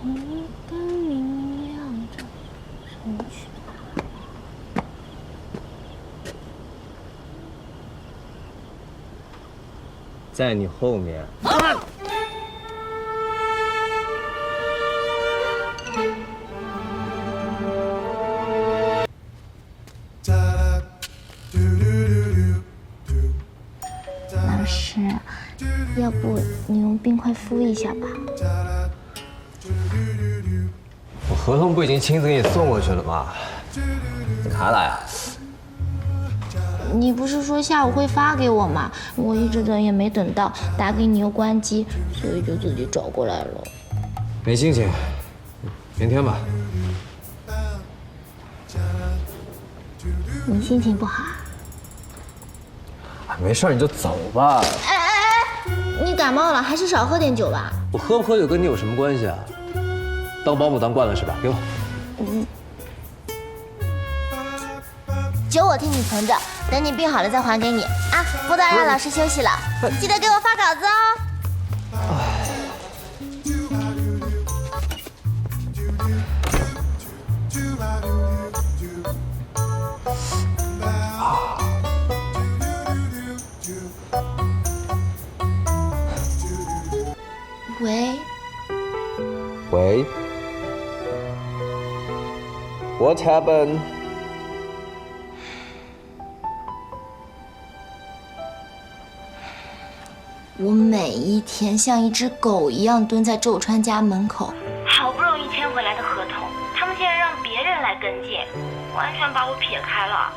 一灯明亮着，什么曲？在你后面。老师，要不你用冰块敷一下吧？我合同不已经亲自给你送过去了吗？怎么还来啊？你不是说下午会发给我吗？我一直等也没等到，打给你又关机，所以就自己找过来了。没心情，明天吧。你心情不好啊？没事，你就走吧。哎，你感冒了，还是少喝点酒吧。我喝不喝酒跟你有什么关系啊？当保姆当惯了是吧？给我。酒我替你存着，等你病好了再还给你啊！辅导让老师休息了，记得给我发稿子哦。喂。喂。What happened？我每一天像一只狗一样蹲在周川家门口，好不容易签回来的合同，他们竟然让别人来跟进，完全把我撇开了。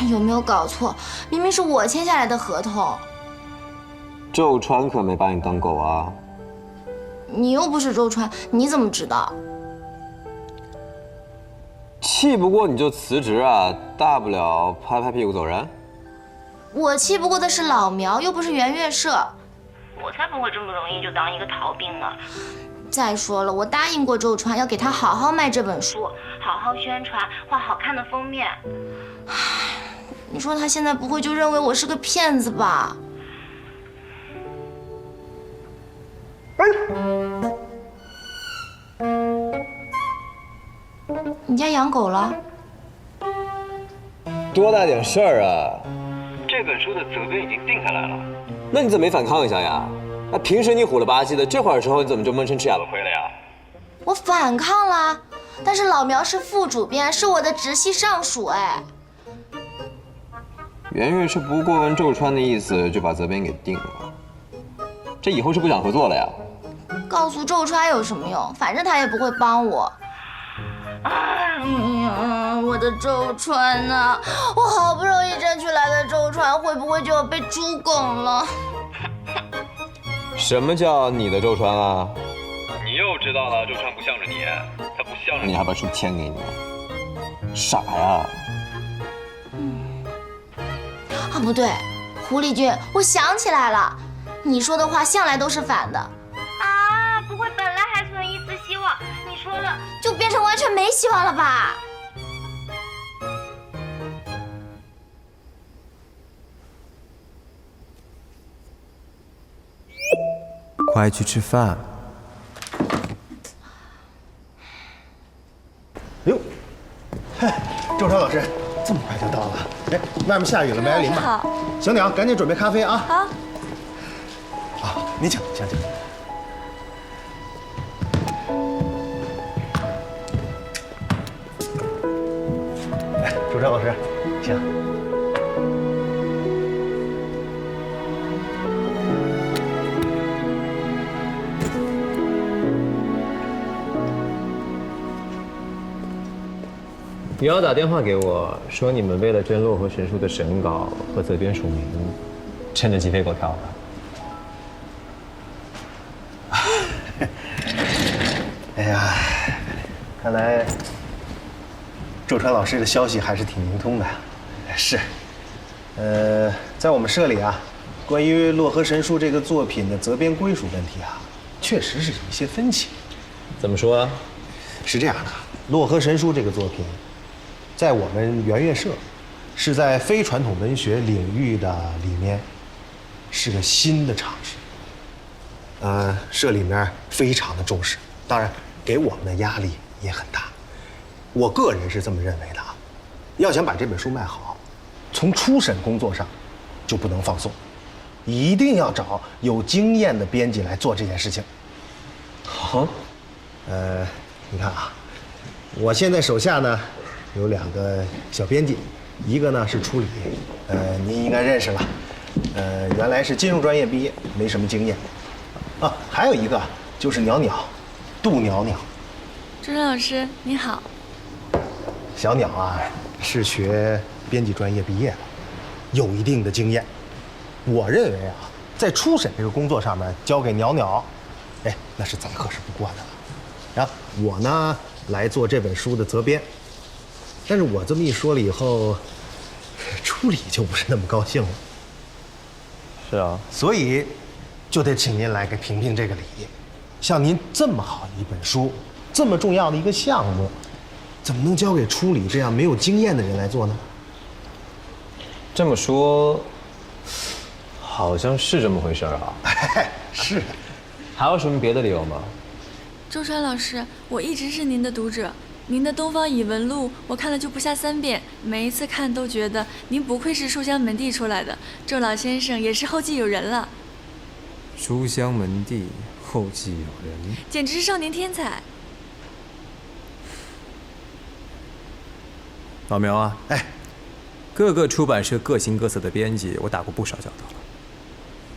有没有搞错？明明是我签下来的合同。周川可没把你当狗啊！你又不是周川，你怎么知道？气不过你就辞职啊，大不了拍拍屁股走人。我气不过的是老苗，又不是圆月社。我才不会这么容易就当一个逃兵呢。再说了，我答应过周川，要给他好好卖这本书，好好宣传，画好看的封面。你说他现在不会就认为我是个骗子吧？你家养狗了？多大点事儿啊！这本书的责编已经定下来了，那你怎么没反抗一下呀？那平时你虎了吧唧的，这会儿时候你怎么就闷声吃哑巴亏了呀？我反抗了，但是老苗是副主编，是我的直系上属，哎。圆月是不过问周川的意思就把责编给定了，这以后是不想合作了呀？告诉周川有什么用？反正他也不会帮我。哎呀，我的周川呐，我好不容易争取来的周川，会不会就要被猪拱了？什么叫你的周川啊？你又知道了，周川不向着你，他不向着你还把书签给你，傻呀！啊，不对，狐狸君，我想起来了，你说的话向来都是反的。啊，不会本来还存一丝希望，你说了就变成完全没希望了吧？快去吃饭。哟，嗨，周川老师，这么快就到了？哎，外面下雨了，没来淋吧？好。小鸟，赶紧准备咖啡啊！好。好，你请，请。来，周川老师，请。你要打电话给我说你们为了争洛河神书的审稿和责编署名，趁着鸡飞狗跳的。哎呀，看来周川老师的消息还是挺灵通的。是，在我们社里啊，关于洛河神书这个作品的责编归属问题啊，确实是有一些分歧。怎么说啊？是这样的，洛河神书这个作品，在我们圆月社，是在非传统文学领域的里面，是个新的尝试。社里面非常的重视，当然给我们的压力也很大。我个人是这么认为的啊，要想把这本书卖好，从初审工作上就不能放松，一定要找有经验的编辑来做这件事情。好，你看啊，我现在手下呢有2个小编辑，一个呢是初理，您应该认识了，原来是金融专业毕业，没什么经验。啊，还有一个就是袅袅，杜袅袅。周川老师你好。小鸟啊是学编辑专业毕业的，有一定的经验。我认为啊，在初审这个工作上面交给袅袅，哎，那是再合适不过的了。然后我呢来做这本书的责编，但是我这么一说了以后，初理就不是那么高兴了。是啊，所以就得请您来给评评这个理。像您这么好的一本书，这么重要的一个项目，怎么能交给初理这样没有经验的人来做呢？这么说，好像是这么回事啊。是。还有什么别的理由吗？周川老师，我一直是您的读者，您的《东方异闻录》我看了就不下3遍，每一次看都觉得您不愧是书香门第出来的，周老先生也是后继有人了。书香门第，后继有人，简直是少年天才。老苗啊，哎，各个出版社各形各色的编辑，我打过不少交道了。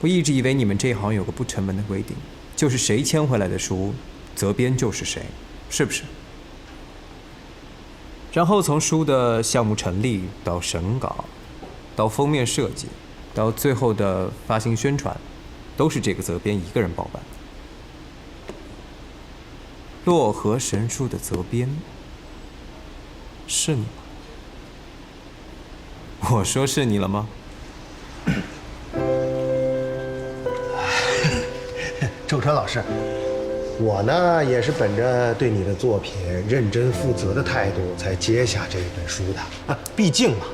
我一直以为你们这行有个不成文的规定，就是谁签回来的书，责编就是谁，是不是？然后从书的项目成立到审稿，到封面设计，到最后的发行宣传，都是这个责编一个人包办。漯河神书的责编是你吗？我说是你了吗？周川老师，我呢也是本着对你的作品认真负责的态度才接下这一本书的。毕竟啊，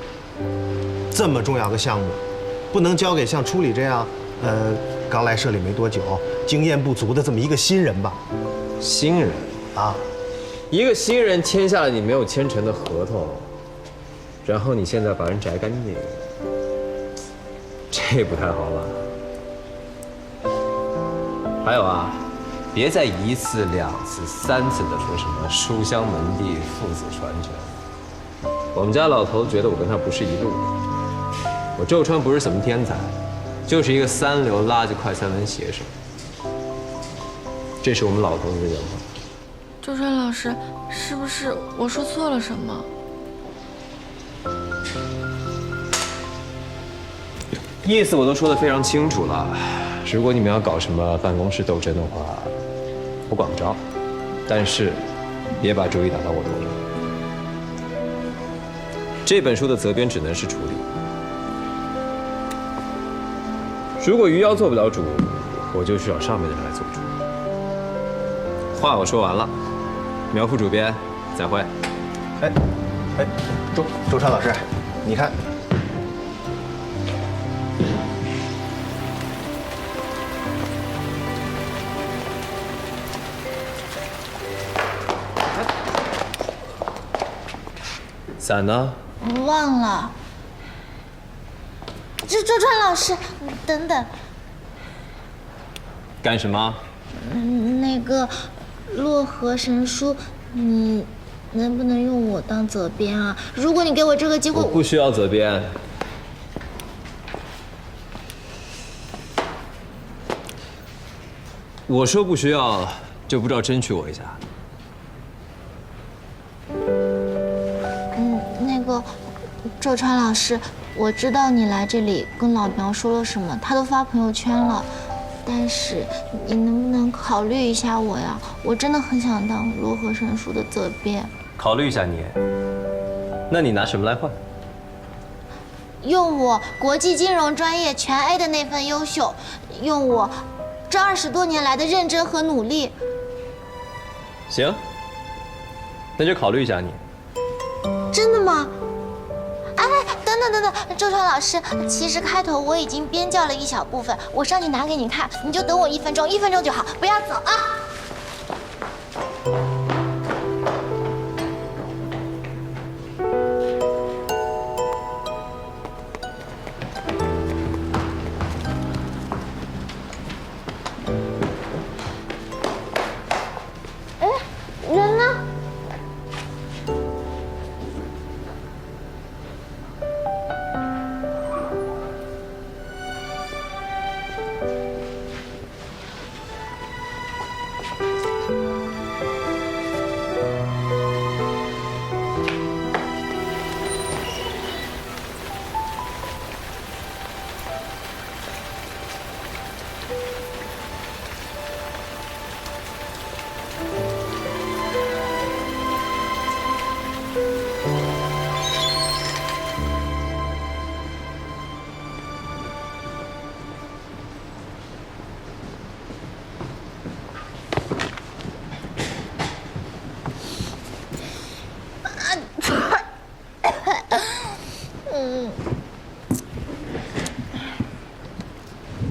这么重要的项目，不能交给像初理这样，刚来社里没多久、经验不足的这么一个新人吧？新人啊，一个新人签下了你没有签成的合同，然后你现在把人摘干净，这不太好吧？还有啊，别再1次、2次、3次的说什么书香门第、父子传承。我们家老头觉得我跟他不是一路的。我周川不是什么天才，就是一个3流垃圾快餐文写手。这是我们老头子的原话。周川老师，是不是我说错了什么？意思我都说得非常清楚了。如果你们要搞什么办公室斗争的话，我管不着，但是别把主意打到我头上。这本书的责编只能是处理。如果余姚做不了主，我就去找上面的人来做主。话我说完了，苗副主编，再会。哎，周川老师，你看。伞呢？我忘了。周川老师，等等。干什么？那个漯河神书，你能不能用我当责编啊？如果你给我这个机会，我不需要责编。我说不需要，就不知道争取我一下。周川老师，我知道你来这里跟老苗说了什么，他都发朋友圈了，但是你能不能考虑一下我呀？我真的很想当漯河神书的责编。考虑一下你？那你拿什么来换？用我国际金融专业全 A 的那份优秀，用我这20多年来的认真和努力。行，那就考虑一下你。真的吗？哎，等等，周川老师，其实开头我已经编校了一小部分，我上去拿给你看，你就等我1分钟，1分钟就好，不要走啊。人呢？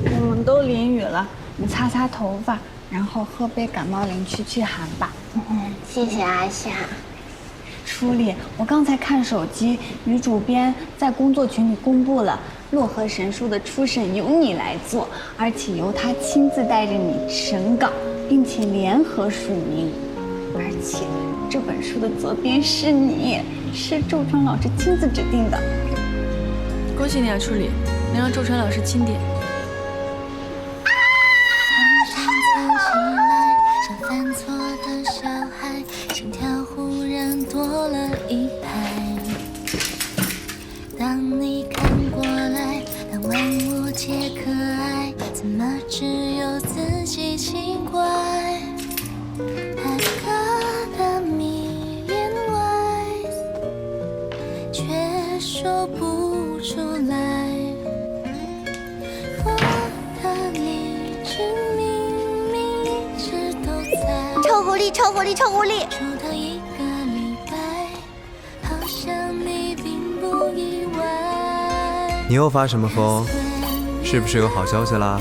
我们都淋雨了，你擦擦头发，然后喝杯感冒灵驱寒吧。谢谢阿夏。书里，我刚才看手机，女主编在工作群里公布了洛河神书的初审由你来做，而且由她亲自带着你审稿，并且联合署名。而且这本书的责编是你，是周川老师亲自指定的。恭喜你啊，助理，能让周川老师钦点。像犯错的小孩，心跳忽然多了一拍。当你看过来，当万物皆可爱，怎么只有自己奇怪？I got a million ways， 却说不出来。我的理智明明一直都在。臭狐狸，臭狐狸，臭狐狸！出道1个礼拜，好像你并不意外。你又发什么疯？是不是有好消息啦？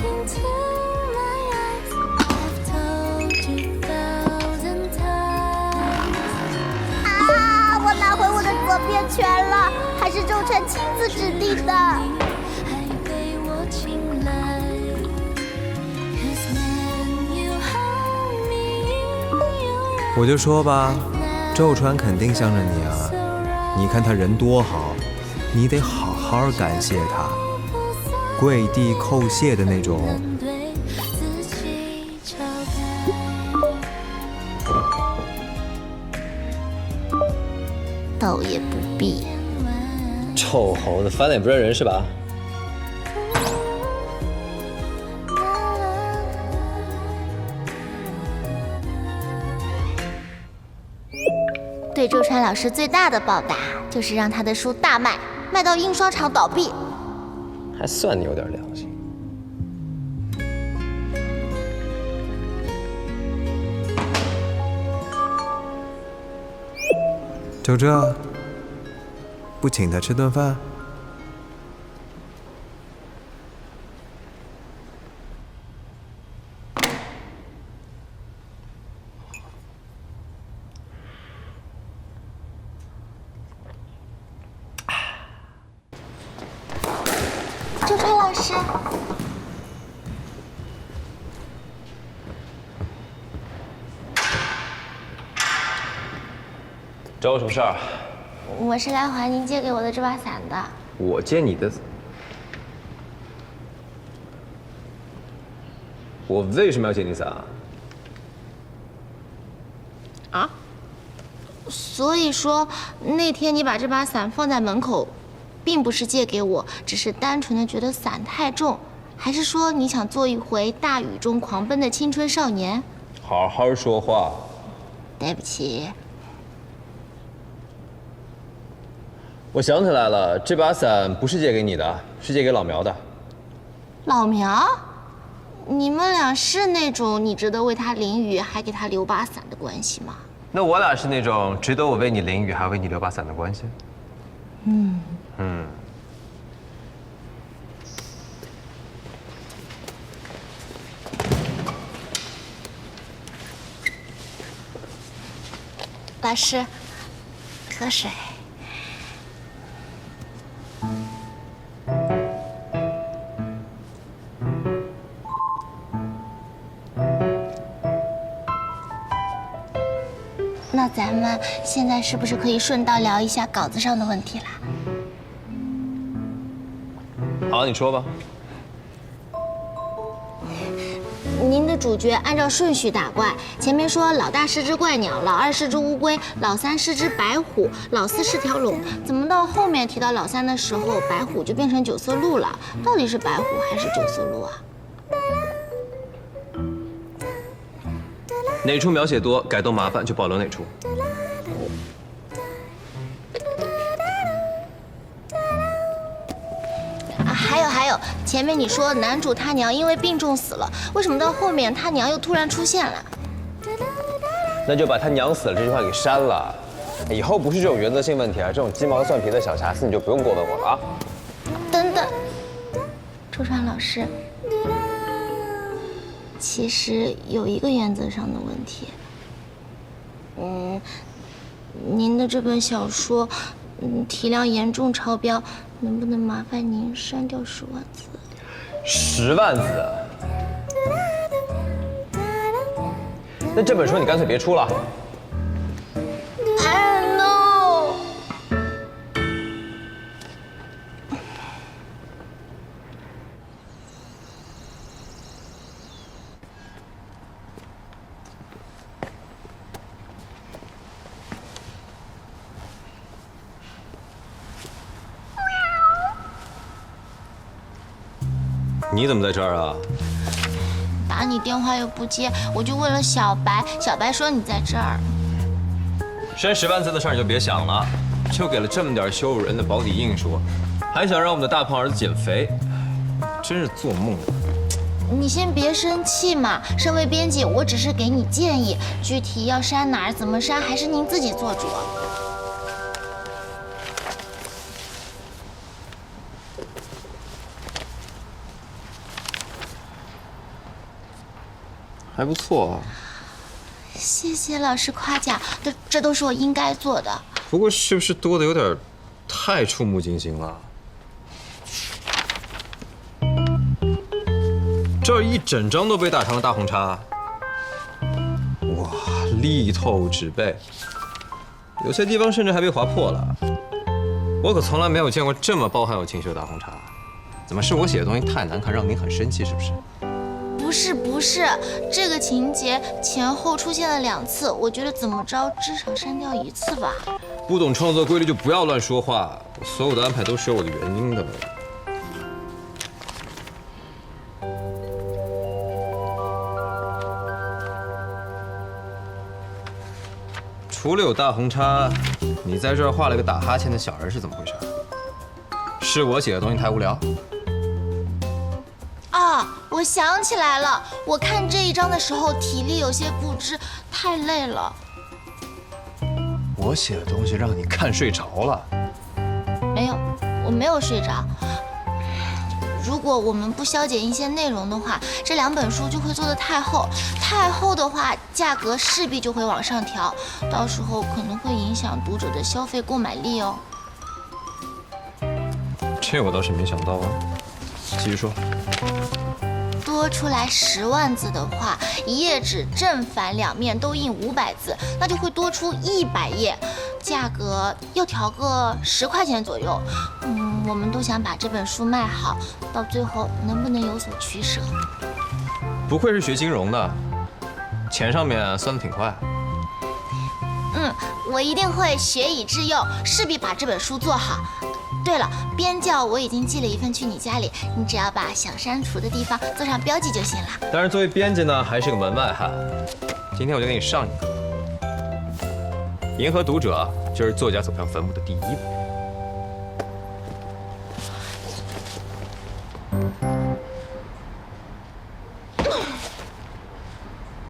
啊！我拿回我的责编权了，还是周川亲自指定的。我就说吧，周川肯定向着你啊！你看他人多好，你得好好感谢他，跪地叩谢的那种。倒也不必。臭猴子，翻脸不认人是吧？对周川老师最大的报答，就是让他的书大卖，卖到印刷厂倒闭。还算你有点良心。就这，不请他吃顿饭？周川老师，找我什么事儿？我是来还您借给我的这把伞的。我借你的？我为什么要借你伞啊？啊？所以说那天你把这把伞放在门口，并不是借给我，只是单纯的觉得伞太重，还是说你想做一回大雨中狂奔的青春少年？好好说话。对不起。我想起来了，这把伞不是借给你的，是借给老苗的。老苗？你们俩是那种你值得为他淋雨，还给他留把伞的关系吗？那我俩是那种值得我为你淋雨，还为你留把伞的关系？嗯。老师，喝水。那咱们现在是不是可以顺道聊一下稿子上的问题啦？好，你说吧。您的主角按照顺序打怪，前面说老大是只怪鸟，老二是只乌龟，老三是只白虎，老四是条龙。怎么到后面提到老三的时候，白虎就变成九色鹿了？到底是白虎还是九色鹿啊？哪处描写多，改动麻烦就保留哪处。还有，前面你说男主他娘因为病重死了，为什么到后面他娘又突然出现了？那就把他娘死了这句话给删了。以后不是这种原则性问题啊，这种鸡毛蒜皮的小瑕疵你就不用过问我了啊。等等，周川老师，其实有一个原则上的问题。您的这本小说，体量严重超标，能不能麻烦您删掉10万字？10万字？那这本书你干脆别出了。no！ 你怎么在这儿啊？打你电话又不接，我就问了小白，小白说你在这儿。删10万字的事儿你就别想了，就给了这么点羞辱人的保底印书，还想让我们的大胖儿子减肥，真是做梦吧。你先别生气嘛，身为编辑，我只是给你建议，具体要删哪儿、怎么删，还是您自己做主。还不错啊。谢谢老师夸奖，这都是我应该做的。不过是不是多的有点太触目惊心了？这儿一整张都被打成了大红叉，哇，力透纸背，有些地方甚至还被划破了。我可从来没有见过这么包含有情绪的大红叉。怎么是我写的东西太难看，让您很生气是不是？不是，这个情节前后出现了2次，我觉得怎么着至少删掉1次吧。不懂创作规律就不要乱说话，我所有的安排都是有我的原因的。除了有大红叉，你在这儿画了个打哈欠的小人是怎么回事？是我写的东西太无聊？啊，我想起来了，我看这一章的时候体力有些不支，太累了。我写的东西让你看睡着了？没有，我没有睡着。如果我们不削减一些内容的话，这2本书就会做得太厚，太厚的话，价格势必就会往上调，到时候可能会影响读者的消费购买力哦。这我倒是没想到啊，继续说。多出来10万字的话，一页纸正反2面都印500字，那就会多出100页，价格要调个10块钱左右。我们都想把这本书卖好，到最后能不能有所取舍？不愧是学金融的，钱上面算得挺快。我一定会学以致用，势必把这本书做好。对了，编校我已经寄了一份去你家里，你只要把想删除的地方做上标记就行了。但是作为编辑呢，还是个门外汉。今天我就给你上一课。迎合读者就是作家走向坟墓的第1步。